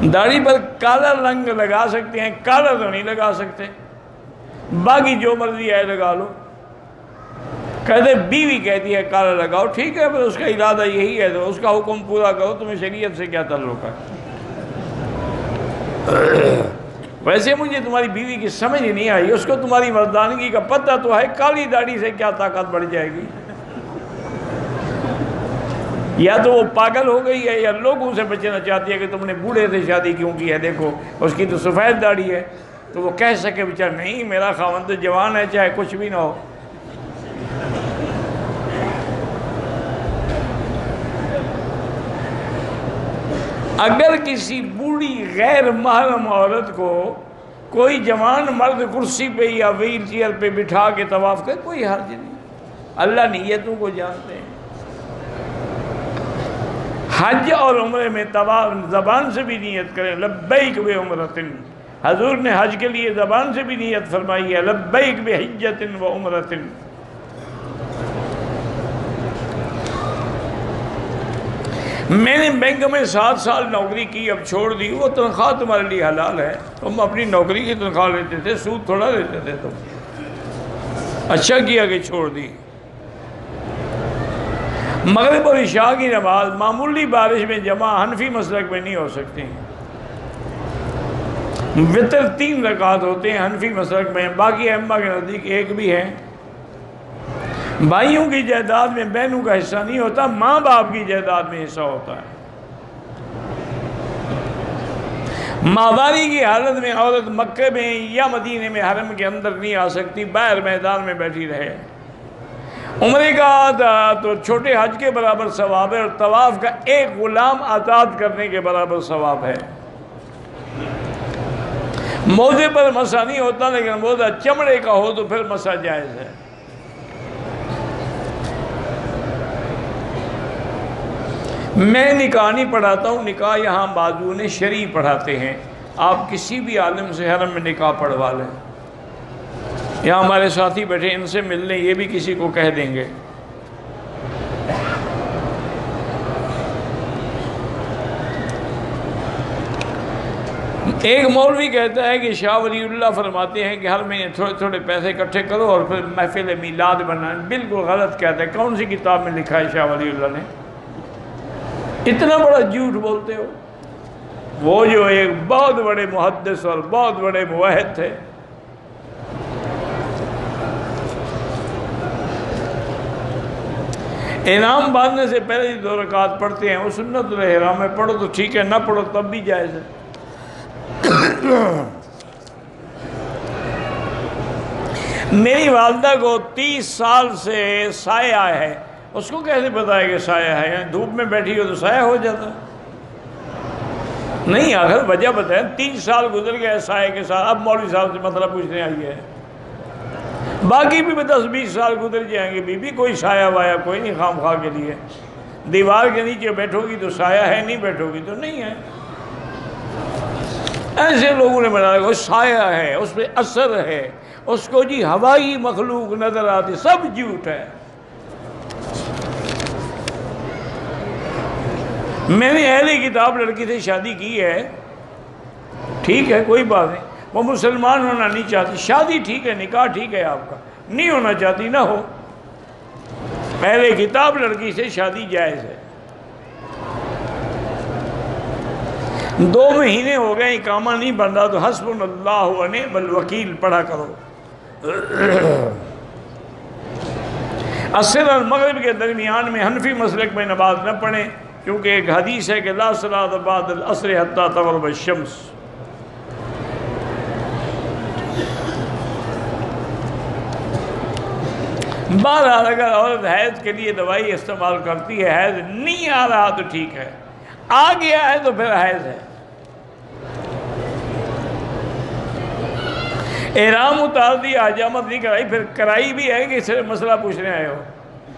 داڑھی پر کالا رنگ لگا سکتے ہیں، کالا تو نہیں لگا سکتے، باقی جو مرضی ہے لگا لو۔ کہتے بیوی کہتی ہے کالا لگاؤ، ٹھیک ہے، پر اس کا ارادہ یہی ہے تو اس کا حکم پورا کرو، تمہیں شریعت سے کیا تعلق ہے؟ ویسے مجھے تمہاری بیوی کی سمجھ نہیں آئی، اس کو تمہاری مردانگی کا پتہ تو ہے، کالی داڑھی سے کیا طاقت بڑھ جائے گی؟ یا تو وہ پاگل ہو گئی ہے یا لوگوں سے بچنا چاہتی ہے کہ تم نے بوڑھے سے شادی کیوں کی ہے، دیکھو اس کی تو سفید داڑھی ہے، تو وہ کہہ سکے بیچارہ نہیں میرا خاوند تو جوان ہے چاہے کچھ بھی نہ ہو۔ اگر کسی بوڑھی غیر محرم عورت کو کوئی جوان مرد کرسی پہ یا ویل چیئر پہ بٹھا کے طواف کرے، کوئی حرج نہیں، اللہ نیتوں کو جانتے ہیں۔ حج اور عمرے میں طواف زبان سے بھی نیت کریں، لبیک بعمرۃ، حضور نے حج کے لیے زبان سے بھی نیت فرمائی ہے، لبیک بحجۃ و عمرۃ۔ میں نے بینک میں 7 سال نوکری کی، اب چھوڑ دی، وہ تنخواہ تمہارے لیے حلال ہے، تم اپنی نوکری کی تنخواہ لیتے تھے، سود تھوڑا لیتے تھے تم، اچھا کیا کہ چھوڑ دی۔ مغرب اور عشاء کی نماز معمولی بارش میں جمع حنفی مسلک میں نہیں ہو سکتی، وتر 3 رکعت ہوتے ہیں حنفی مسلک میں، باقی ائمہ کے نزدیک ایک بھی ہے۔ بھائیوں کی جائیداد میں بہنوں کا حصہ نہیں ہوتا، ماں باپ کی جائیداد میں حصہ ہوتا ہے۔ ماہواری کی حالت میں عورت مکے میں یا مدینے میں حرم کے اندر نہیں آ سکتی، باہر میدان میں بیٹھی رہے۔ عمرے کا تو چھوٹے حج کے برابر ثواب ہے، اور طواف کا ایک غلام آزاد کرنے کے برابر ثواب ہے۔ موزے پر مسا نہیں ہوتا، لیکن موزہ چمڑے کا ہو تو پھر مسا جائز ہے۔ میں نکاح نہیں پڑھاتا ہوں، نکاح یہاں بازون شرعی پڑھاتے ہیں، آپ کسی بھی عالم سے حرم میں نکاح پڑھوا لیں، یہاں ہمارے ساتھی بیٹھے ان سے مل لیں، یہ بھی کسی کو کہہ دیں گے۔ ایک مولوی کہتا ہے کہ شاہ ولی اللہ فرماتے ہیں کہ ہر مہینے تھوڑے تھوڑے پیسے اکٹھے کرو اور پھر محفل میلاد بنائیں، بالکل غلط کہتا ہے، کون سی کتاب میں لکھا ہے شاہ ولی اللہ نے؟ اتنا بڑا جھوٹ بولتے ہو۔ وہ جو ایک بہت بڑے محدث اور بہت بڑے موحد تھے، احرام باندھنے سے پہلے 2 رکعت پڑھتے ہیں، وہ سنت الاحرام میں پڑھو تو ٹھیک ہے، نہ پڑھو تب بھی جائز ہے۔ میری والدہ کو 30 سال سے سایہ ہے، اس کو کیسے پتا ہے کہ سایہ ہے؟ یعنی دھوپ میں بیٹھی ہو تو سایہ ہو جاتا نہیں، آخر وجہ بتائیں، 30 سال گزر گئے سایہ کے ساتھ، اب مولوی صاحب سے مسئلہ پوچھنے آئی ہے، باقی بھی 10-20 سال گزر جائیں گے، بی کوئی سایہ وایا کوئی نہیں خام خواہ کے لیے، دیوار کے نیچے بیٹھو گی تو سایہ ہے، نہیں بیٹھو گی تو نہیں ہے۔ ایسے لوگوں نے بنا وہ سایہ ہے، اس پہ اثر ہے، اس کو جی ہوائی مخلوق نظر آتی، سب جھوٹ ہے۔ میں نے اہل کتاب لڑکی سے شادی کی ہے، ٹھیک ہے کوئی بات نہیں، وہ مسلمان ہونا نہیں چاہتی، شادی ٹھیک ہے، نکاح ٹھیک ہے، آپ کا نہیں ہونا چاہتی نہ ہو، اہل کتاب لڑکی سے شادی جائز ہے۔ 2 مہینے ہو گئے اقامہ نہیں بن رہا تو حسبنا اللہ و نعم الوکیل پڑھا کرو۔ عصر اور مغرب کے درمیان میں حنفی مسلک میں نماز نہ پڑھیں، کیونکہ ایک حدیث ہے کہ لا صلاۃ بعد العصر حتی تغرب الشمس۔ بہرحال اگر عورت حیض کے لیے دوائی استعمال کرتی ہے، حیض نہیں آ رہا تو ٹھیک ہے، آ گیا ہے تو پھر حیض ہے۔ احرام اتار دیا، حجامت نہیں کرائی، پھر کرائی بھی ہے کہ صرف مسئلہ پوچھنے آئے ہو؟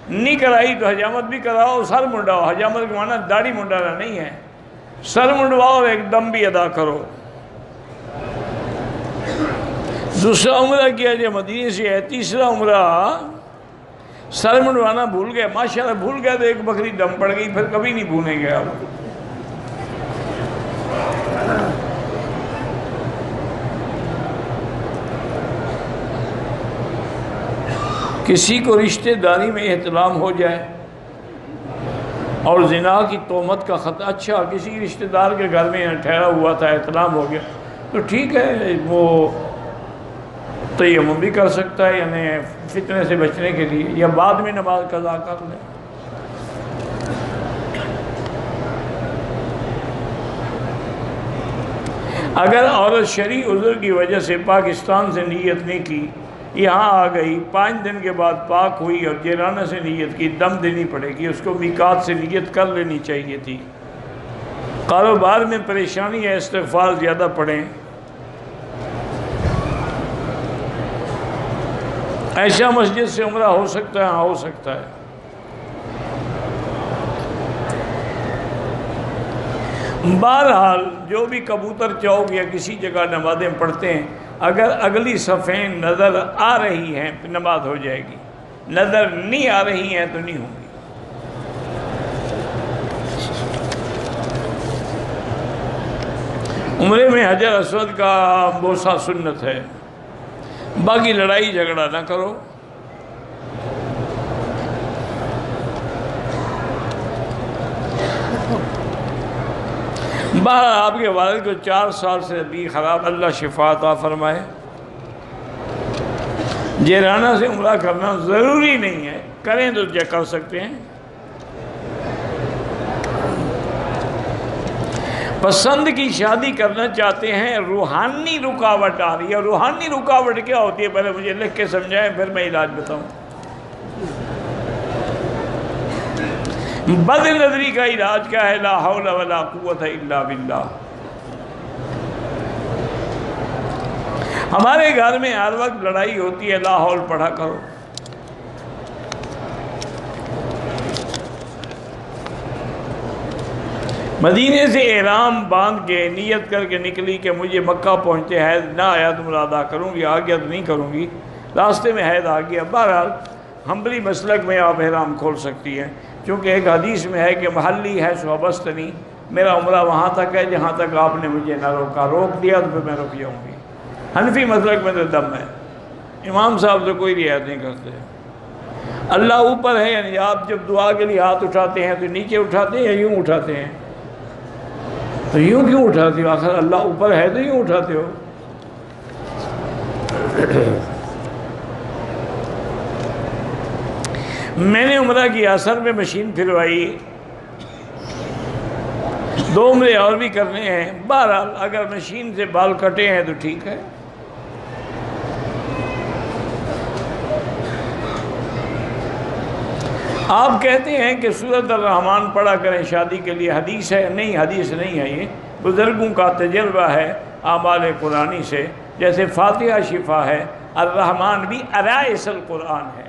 نہیں کرائی تو حجامت بھی کراؤ، سر منڈاؤ، حجامت کا معنی داڑھی منڈانا نہیں ہے، سر منڈواؤ اور ایک دم بھی ادا کرو۔ دوسرا عمرہ کیا جو مدینے سے ہے، تیسرا عمرہ سر منڈوانا بھول گیا، ماشاءاللہ بھول گیا تو ایک بکری دم پڑ گئی، پھر کبھی نہیں بھولیں گے آپ۔ کسی کو رشتہ داری میں احتلام ہو جائے اور زنا کی تہمت کا خطرہ، اچھا کسی رشتہ دار کے گھر میں ٹھہرا ہوا تھا، احتلام ہو گیا تو ٹھیک ہے، وہ تیمم بھی کر سکتا ہے، یعنی فتنے سے بچنے کے لیے، یا بعد میں نماز قضا کر لے۔ اگر عورت شرعی عذر کی وجہ سے پاکستان سے نیت نہیں کی، یہاں آ گئی، 5 دن کے بعد پاک ہوئی اور جیرانہ سے نیت کی، دم دینی پڑے گی، اس کو میقات سے نیت کر لینی چاہیے تھی۔ کاروبار میں پریشانی ہے، استغفار زیادہ پڑھیں۔ ایسا مسجد سے عمرہ ہو سکتا ہے؟ ہاں ہو سکتا ہے۔ بہرحال جو بھی کبوتر چوک یا کسی جگہ نمازیں پڑھتے ہیں، اگر اگلی صفیں نظر آ رہی ہیں تو نماز ہو جائے گی، نظر نہیں آ رہی ہیں تو نہیں ہوگی۔ عمرے میں حجر اسود کا بوسہ سنت ہے، باقی لڑائی جھگڑا نہ کرو۔ آپ کے والد کو 4 سال سے بھی خراب، اللہ شفا عطا فرمائے۔ جیرانہ سے عمرہ کرنا ضروری نہیں ہے، کریں تو کیا کر سکتے ہیں۔ پسند کی شادی کرنا چاہتے ہیں، روحانی رکاوٹ آ رہی ہے۔ روحانی رکاوٹ کیا ہوتی ہے پہلے مجھے لکھ کے سمجھائیں، پھر میں علاج بتاؤں۔ بد نظری کا علاج کیا ہے؟ لا حول ولا قوت الا باللہ۔ ہمارے گھر میں ہر وقت لڑائی ہوتی ہے، لا حول پڑھا کرو۔ مدینے سے احرام باندھ کے نیت کر کے نکلی کہ مجھے مکہ پہنچتے حیض نہ آیا تو عمرہ ادا کروں گی، آ گیا تو نہیں کروں گی، راستے میں حیض آ گیا۔ بہرحال حنبلی مسلک میں آپ احرام کھول سکتی ہیں، چونکہ ایک حدیث میں ہے کہ محلی ہے سو بستنی، میرا عمرہ وہاں تک ہے جہاں تک آپ نے مجھے نہ روکا، روک دیا تو پھر میں رک جاؤں گی۔ حنفی مسلک میں تو دم ہے، امام صاحب سے کوئی رعایت نہیں کرتے۔ اللہ اوپر ہے، یعنی آپ جب دعا کے لیے ہاتھ اٹھاتے ہیں تو نیچے اٹھاتے ہیں یا یوں اٹھاتے ہیں؟ تو یوں کیوں اٹھاتے ہو؟ آخر اللہ اوپر ہے تو یوں اٹھاتے ہو۔ میں نے عمرہ کی اثر میں مشین پھروائی، 2 عمرے اور بھی کرنے ہیں۔ بہرحال اگر مشین سے بال کٹے ہیں تو ٹھیک ہے۔ آپ کہتے ہیں کہ سورۃ الرحمن پڑھا کریں شادی کے لیے، حدیث ہے؟ نہیں، حدیث نہیں ہے، یہ بزرگوں کا تجربہ ہے اعمال قرآنی سے۔ جیسے فاتحہ شفا ہے، الرحمن بھی ارائس القرآن ہے۔